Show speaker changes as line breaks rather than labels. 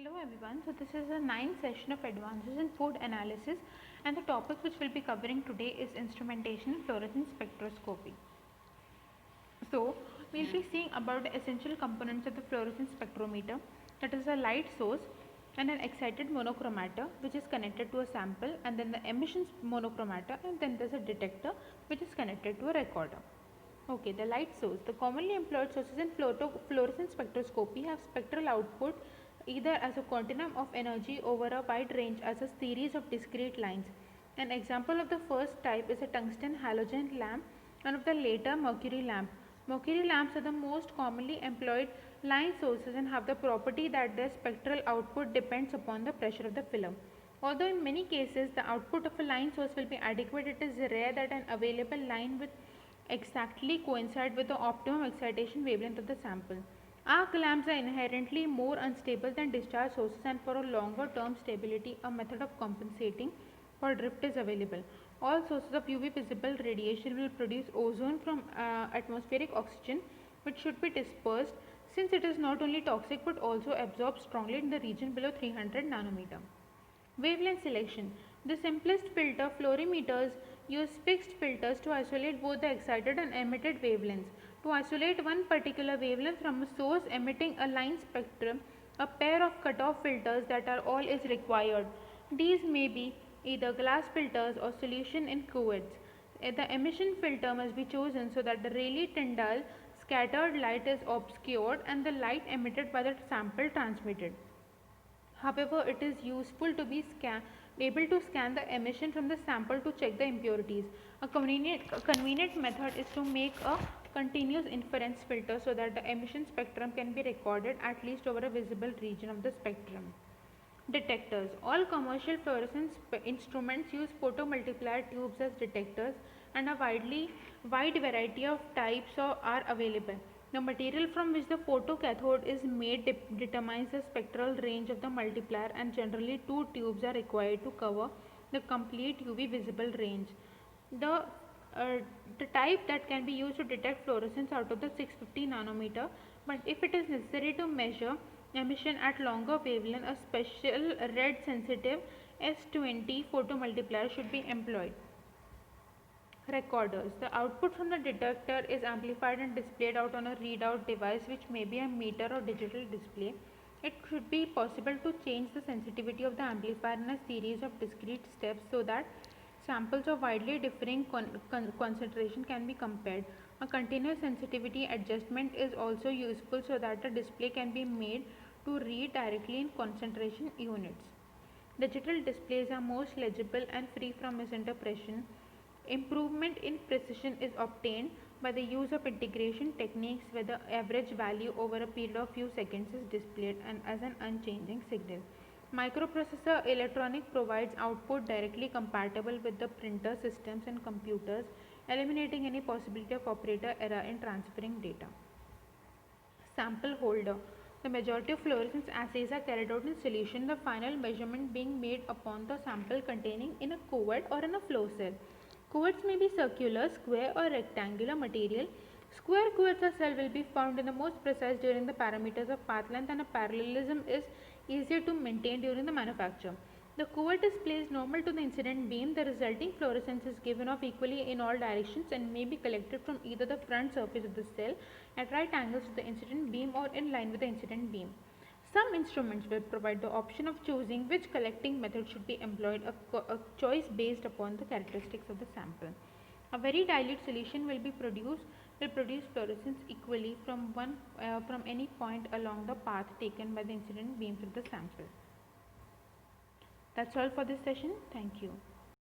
Hello everyone, so this is the ninth session of Advances in Food Analysis, and the topic which we'll be covering today is Instrumentation and Fluorescence Spectroscopy. So we'll be seeing about the essential components of the fluorescence spectrometer, that is a light source and an excited monochromator which is connected to a sample, and then the emissions monochromator, and then there's a detector which is connected to a recorder. Okay, the light source. The commonly employed sources in fluorescence spectroscopy have spectral output either as a continuum of energy over a wide range as a series of discrete lines. An example of the first type is a tungsten halogen lamp and of the later mercury lamp. Mercury lamps are the most commonly employed line sources and have the property that their spectral output depends upon the pressure of the film. Although in many cases the output of a line source will be adequate, it is rare that an available line with exactly coincide with the optimum excitation wavelength of the sample. Arc lamps are inherently more unstable than discharge sources, and for a longer term stability, a method of compensating for drift is available. All sources of UV visible radiation will produce ozone from atmospheric oxygen, which should be dispersed since it is not only toxic but also absorbs strongly in the region below 300 nanometer. Wavelength selection. The simplest filter, fluorimeters, use fixed filters to isolate both the excited and emitted wavelengths. To isolate one particular wavelength from a source emitting a line spectrum, a pair of cutoff filters that are all is required. These may be either glass filters or solution in cuvettes. The emission filter must be chosen so that the Rayleigh Tyndall scattered light is obscured and the light emitted by the sample transmitted. However, it is useful to be able to scan the emission from the sample to check the impurities. A convenient method is to make a continuous inference filter so that the emission spectrum can be recorded at least over a visible region of the spectrum. Detectors. All commercial fluorescence instruments use photomultiplier tubes as detectors, and a wide variety of types are available. The material from which the photocathode is made determines the spectral range of the multiplier, and generally two tubes are required to cover the complete UV visible range. The the type that can be used to detect fluorescence out of the 650 nanometer, but if it is necessary to measure emission at longer wavelength, a special red sensitive S20 photomultiplier should be employed. Recorders. The output from the detector is amplified and displayed out on a readout device, which may be a meter or digital display. It should be possible to change the sensitivity of the amplifier in a series of discrete steps so that samples of widely differing concentration can be compared. A continuous sensitivity adjustment is also useful so that the display can be made to read directly in concentration units. Digital displays are most legible and free from misinterpretation. Improvement in precision is obtained by the use of integration techniques where the average value over a period of few seconds is displayed and as an unchanging signal. Microprocessor electronic provides output directly compatible with the printer systems and computers, eliminating any possibility of operator error in transferring data. Sample holder. The majority of fluorescence assays are carried out in solution, the final measurement being made upon the sample containing in a cuvette or in a flow cell. Cuvettes may be circular, square or rectangular material. Square cuvettes or cell will be found in the most precise during the parameters of path length, and a parallelism is easier to maintain during the manufacture. The cuvette is placed normal to the incident beam. The resulting fluorescence is given off equally in all directions and may be collected from either the front surface of the cell at right angles to the incident beam or in line with the incident beam. Some instruments will provide the option of choosing which collecting method should be employed, a choice based upon the characteristics of the sample. A very dilute solution will produce fluorescence equally from any point along the path taken by the incident beams of the sample. That's all for this session. Thank you.